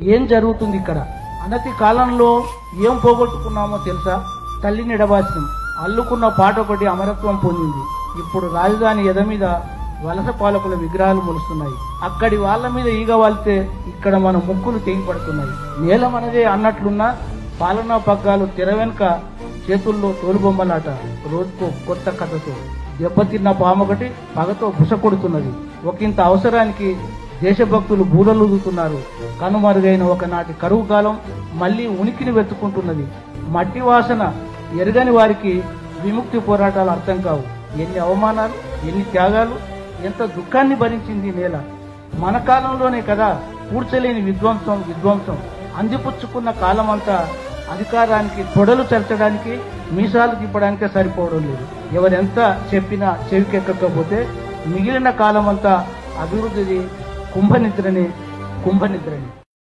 ఏం జరుగుతుంది ఇక్కడ? అనతి కాలంలో ఏం పోగొట్టుకున్నామో తెలుసా? తల్లిని ఎడబాసినం. అల్లుకున్న పాట ఒకటి అమరత్వం పొందింది. ఇప్పుడు రాజధాని ఎద మీద వలస పాలకుల విగ్రహాలు మొలుస్తున్నాయి. అక్కడి వాళ్ళ మీద ఈగ వాలితే ఇక్కడ మన ముక్కులు తెగిపడుతున్నాయి. నేల మనదే అన్నట్లున్న పాలనా పగ్గాలు తెర వెనుక చేతుల్లో తోలుబొమ్మలాట. రోజుకో కొత్త కథతో దెబ్బతిన్న పామొకటి పగతో బుస కొడుతున్నది. ఒకంత అవసరానికి దేశభక్తులు బూరలుదుతున్నారు. కనుమరుగైన ఒకనాటి కరువు కాలం మళ్లీ ఉనికిని వెతుకుంటున్నది. మట్టి వాసన ఎరగని వారికి విముక్తి పోరాటాలు అర్థం కావు. ఎన్ని అవమానాలు, ఎన్ని త్యాగాలు, ఎంత దుఃఖాన్ని భరించింది నేల. మన కాలంలోనే కదా పూడ్చలేని విధ్వంసం అందిపుచ్చుకున్న కాలమంతా అధికారానికి తొడలు చర్చడానికి, మీసాలు తిప్పడానికే సరిపోవడం లేదు. ఎవరెంత చెప్పినా చెవికెక్కకపోతే మిగిలిన కాలమంతా అభివృద్ధిది కుంభనిద్రని.